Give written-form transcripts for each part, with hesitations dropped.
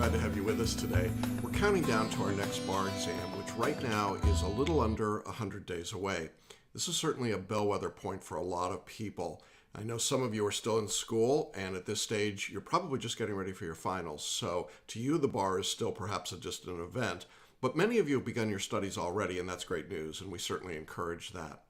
glad to have you with us today. We're counting down to our next bar exam, which right now is a little under 100 days away. This is certainly a bellwether point for a lot of people. I know some of you are still in school, and at this stage, you're probably just getting ready for your finals. So to you, the bar is still perhaps just an event, but many of you have begun your studies already, and that's great news, and we certainly encourage that.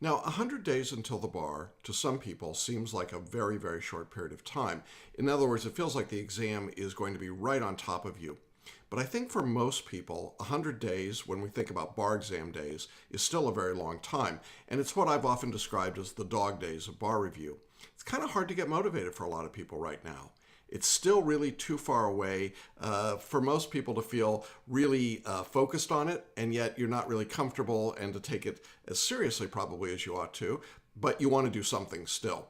Now, 100 days until the bar, to some people, seems like a very, very short period of time. In other words, it feels like the exam is going to be right on top of you. But I think for most people, 100 days, when we think about bar exam days, is still a very long time. And it's what I've often described as the dog days of bar review. It's kind of hard to get motivated for a lot of people right now. It's still really too far away for most people to feel really focused on it, and yet you're not really comfortable and to take it as seriously probably as you ought to, but you want to do something still.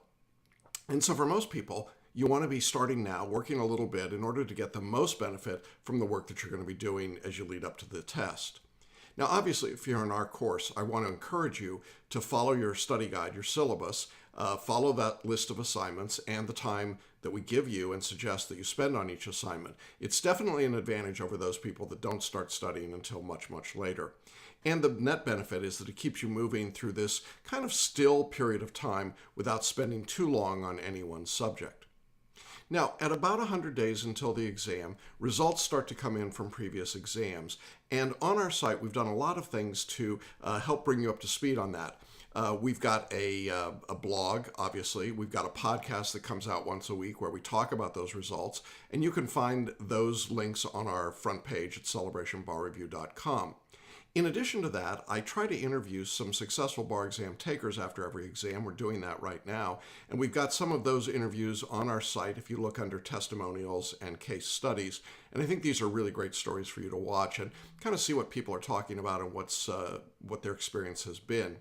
And so for most people, you want to be starting now, working a little bit in order to get the most benefit from the work that you're going to be doing as you lead up to the test. Now, obviously, if you're in our course, I want to encourage you to follow your study guide, your syllabus, follow that list of assignments and the time that we give you and suggest that you spend on each assignment. It's definitely an advantage over those people that don't start studying until much, much later. And the net benefit is that it keeps you moving through this kind of still period of time without spending too long on any one subject. Now, at about 100 days until the exam, results start to come in from previous exams. And on our site, we've done a lot of things to help bring you up to speed on that. We've got a blog, obviously. We've got a podcast that comes out once a week where we talk about those results. And you can find those links on our front page at celebrationbarreview.com. In addition to that, I try to interview some successful bar exam takers after every exam. We're doing that right now. And we've got some of those interviews on our site if you look under testimonials and case studies. And I think these are really great stories for you to watch and kind of see what people are talking about and what their experience has been.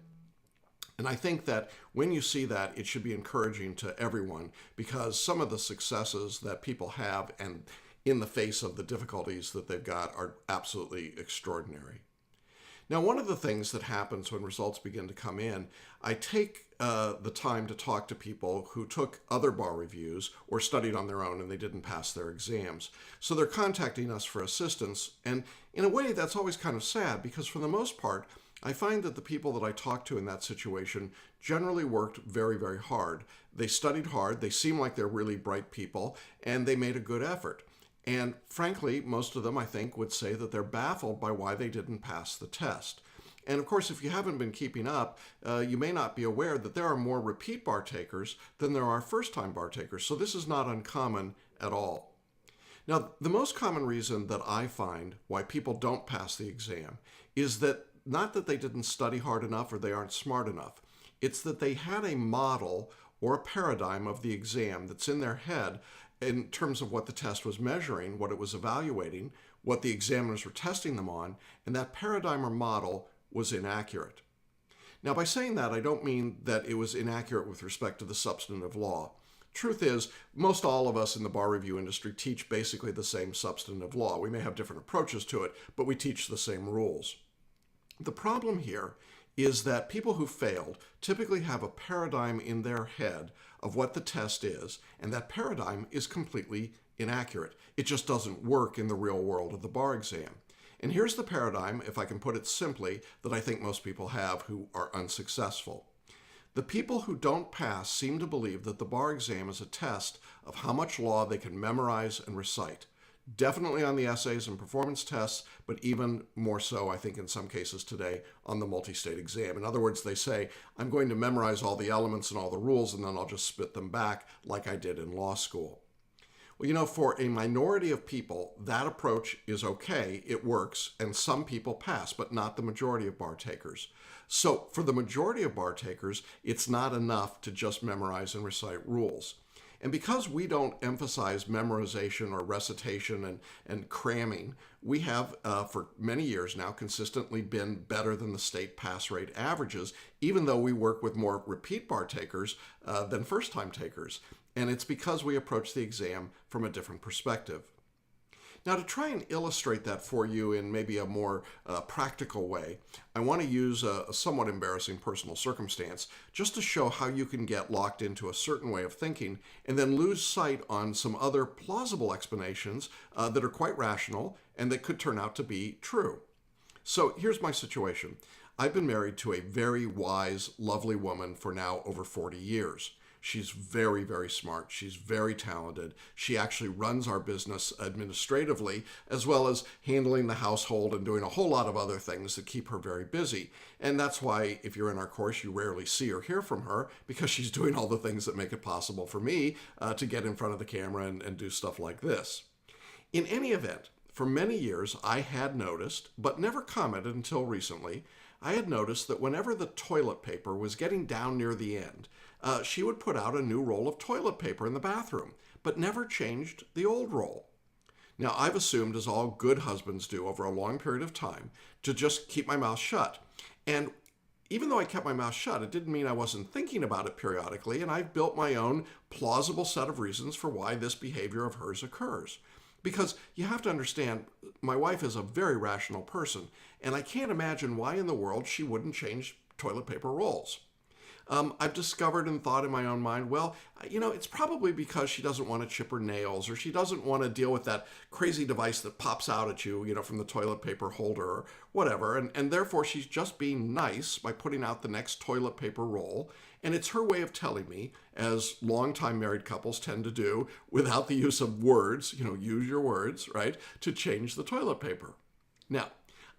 And I think that when you see that, it should be encouraging to everyone, because some of the successes that people have and in the face of the difficulties that they've got are absolutely extraordinary. Now, one of the things that happens when results begin to come in, I take the time to talk to people who took other bar reviews or studied on their own and they didn't pass their exams. So they're contacting us for assistance. And in a way, that's always kind of sad, because for the most part, I find that the people that I talk to in that situation generally worked very, very hard. They studied hard, they seem like they're really bright people, and they made a good effort. And frankly, most of them, I think, would say that they're baffled by why they didn't pass the test. And of course, if you haven't been keeping up, you may not be aware that there are more repeat bar takers than there are first-time bar takers. So this is not uncommon at all. Now, the most common reason that I find why people don't pass the exam is that not that they didn't study hard enough or they aren't smart enough. It's that they had a model or a paradigm of the exam that's in their head in terms of what the test was measuring, what it was evaluating, what the examiners were testing them on, and that paradigm or model was inaccurate. Now, by saying that, I don't mean that it was inaccurate with respect to the substantive law. Truth is, most all of us in the bar review industry teach basically the same substantive law. We may have different approaches to it, but we teach the same rules. The problem here is that people who failed typically have a paradigm in their head of what the test is, and that paradigm is completely inaccurate. It just doesn't work in the real world of the bar exam. And here's the paradigm, if I can put it simply, that I think most people have who are unsuccessful. The people who don't pass seem to believe that the bar exam is a test of how much law they can memorize and recite. Definitely on the essays and performance tests, but even more so, I think, in some cases today on the multi-state exam. In other words, they say, I'm going to memorize all the elements and all the rules, and then I'll just spit them back like I did in law school. Well, you know, for a minority of people, that approach is okay, it works, and some people pass, but not the majority of bar takers. So for the majority of bar takers, it's not enough to just memorize and recite rules. And because we don't emphasize memorization or recitation and cramming, we have for many years now consistently been better than the state pass rate averages, even though we work with more repeat bar takers than first-time takers. And it's because we approach the exam from a different perspective. Now, to try and illustrate that for you in maybe a more practical way, I want to use a somewhat embarrassing personal circumstance just to show how you can get locked into a certain way of thinking and then lose sight on some other plausible explanations that are quite rational and that could turn out to be true. So here's my situation. I've been married to a very wise, lovely woman for now over 40 years. She's very, very smart. She's very talented. She actually runs our business administratively, as well as handling the household and doing a whole lot of other things that keep her very busy. And that's why, if you're in our course, you rarely see or hear from her, because she's doing all the things that make it possible for me to get in front of the camera and do stuff like this. In any event, for many years, I had noticed, but never commented until recently, I had noticed that whenever the toilet paper was getting down near the end, she would put out a new roll of toilet paper in the bathroom, but never changed the old roll. Now, I've assumed, as all good husbands do over a long period of time, to just keep my mouth shut. And even though I kept my mouth shut, it didn't mean I wasn't thinking about it periodically, and I've built my own plausible set of reasons for why this behavior of hers occurs. Because you have to understand, my wife is a very rational person, and I can't imagine why in the world she wouldn't change toilet paper rolls. I've discovered and thought in my own mind, well, it's probably because she doesn't want to chip her nails, or she doesn't want to deal with that crazy device that pops out at you, from the toilet paper holder or whatever. And therefore, she's just being nice by putting out the next toilet paper roll. And it's her way of telling me, as longtime married couples tend to do, without the use of words, use your words, right, to change the toilet paper. Now,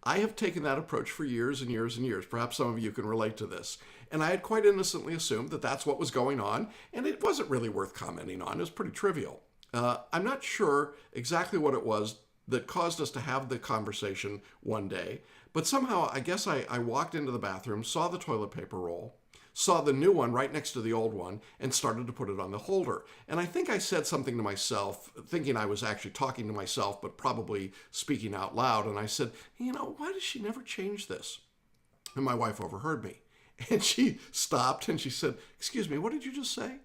I have taken that approach for years and years and years. Perhaps some of you can relate to this. And I had quite innocently assumed that that's what was going on, and it wasn't really worth commenting on. It was pretty trivial. I'm not sure exactly what it was that caused us to have the conversation one day, but somehow I guess I walked into the bathroom, saw the toilet paper roll, saw the new one right next to the old one, and started to put it on the holder. And I think I said something to myself, thinking I was actually talking to myself, but probably speaking out loud. And I said, why does she never change this? And my wife overheard me. And she stopped and she said, "Excuse me, what did you just say?"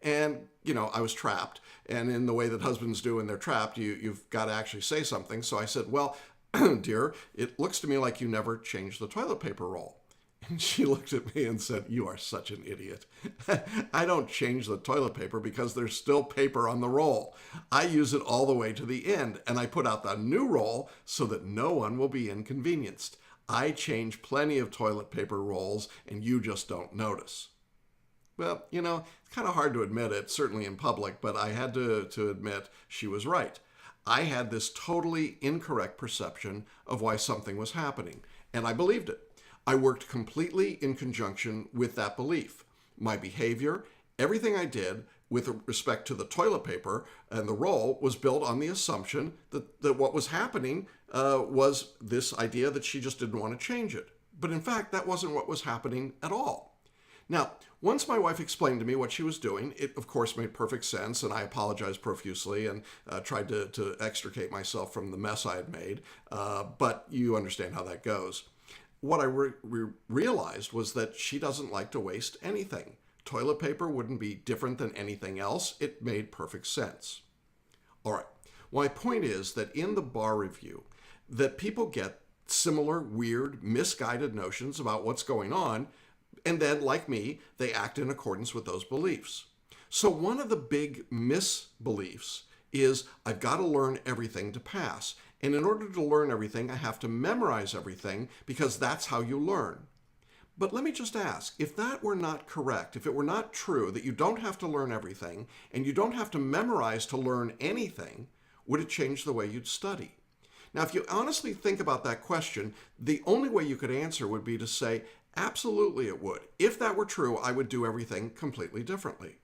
And, I was trapped. And in the way that husbands do when they're trapped, you've got to actually say something. So I said, "Well, dear, it looks to me like you never changed the toilet paper roll." And she looked at me and said, "You are such an idiot. I don't change the toilet paper because there's still paper on the roll. I use it all the way to the end, and I put out the new roll so that no one will be inconvenienced. I change plenty of toilet paper rolls, and you just don't notice." Well, it's kind of hard to admit it, certainly in public, but I had to admit she was right. I had this totally incorrect perception of why something was happening, and I believed it. I worked completely in conjunction with that belief. My behavior, everything I did with respect to the toilet paper and the roll was built on the assumption that what was happening was this idea that she just didn't want to change it. But in fact, that wasn't what was happening at all. Now, once my wife explained to me what she was doing, it of course made perfect sense, and I apologized profusely and tried to extricate myself from the mess I had made. But you understand how that goes. What I realized was that she doesn't like to waste anything. Toilet paper wouldn't be different than anything else. It made perfect sense. All right. My point is that in the bar review, that people get similar, weird, misguided notions about what's going on, and then, like me, they act in accordance with those beliefs. So one of the big misbeliefs is I've got to learn everything to pass. And in order to learn everything, I have to memorize everything because that's how you learn. But let me just ask, if that were not correct, if it were not true that you don't have to learn everything and you don't have to memorize to learn anything, would it change the way you'd study? Now, if you honestly think about that question, the only way you could answer would be to say, absolutely it would. If that were true, I would do everything completely differently.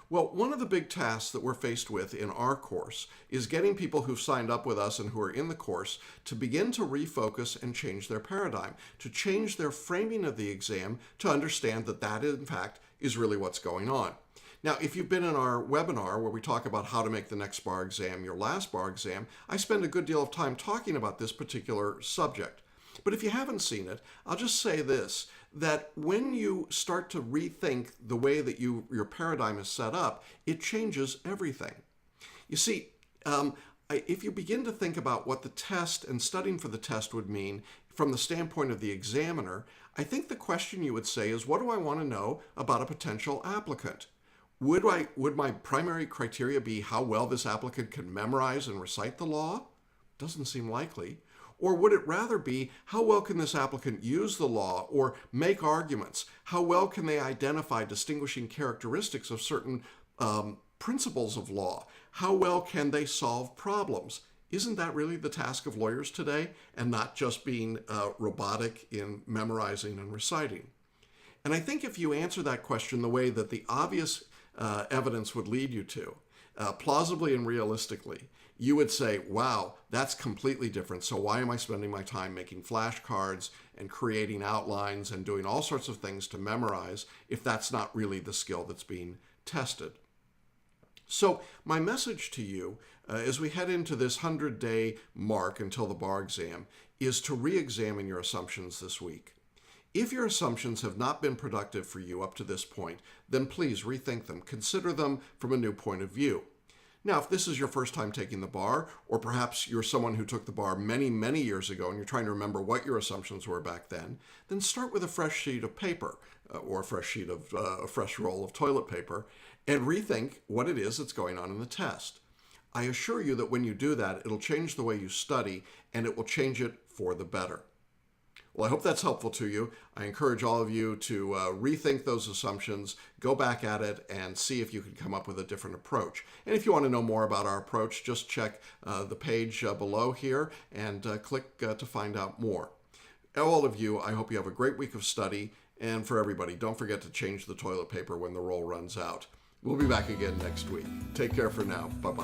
Well, one of the big tasks that we're faced with in our course is getting people who've signed up with us and who are in the course to begin to refocus and change their paradigm, to change their framing of the exam, to understand that that, in fact, is really what's going on. Now, if you've been in our webinar where we talk about how to make the next bar exam your last bar exam, I spend a good deal of time talking about this particular subject. But if you haven't seen it, I'll just say this, that when you start to rethink the way that your paradigm is set up, it changes everything. You see, If you begin to think about what the test and studying for the test would mean from the standpoint of the examiner, I think the question you would say is, what do I want to know about a potential applicant? Would my primary criteria be how well this applicant can memorize and recite the law? Doesn't seem likely. Or would it rather be, how well can this applicant use the law or make arguments? How well can they identify distinguishing characteristics of certain principles of law? How well can they solve problems? Isn't that really the task of lawyers today, and not just being robotic in memorizing and reciting? And I think if you answer that question the way that the obvious evidence would lead you to, plausibly and realistically, you would say, wow, that's completely different. So why am I spending my time making flashcards and creating outlines and doing all sorts of things to memorize if that's not really the skill that's being tested? So my message to you as we head into this 100-day mark until the bar exam is to re-examine your assumptions this week. If your assumptions have not been productive for you up to this point, then please rethink them. Consider them from a new point of view. Now, if this is your first time taking the bar, or perhaps you're someone who took the bar many, many years ago and you're trying to remember what your assumptions were back then start with a fresh sheet of paper or a fresh roll of toilet paper and rethink what it is that's going on in the test. I assure you that when you do that, it'll change the way you study and it will change it for the better. Well, I hope that's helpful to you. I encourage all of you to rethink those assumptions, go back at it, and see if you can come up with a different approach. And if you want to know more about our approach, just check the page below here and click to find out more. All of you, I hope you have a great week of study. And for everybody, don't forget to change the toilet paper when the roll runs out. We'll be back again next week. Take care for now. Bye-bye.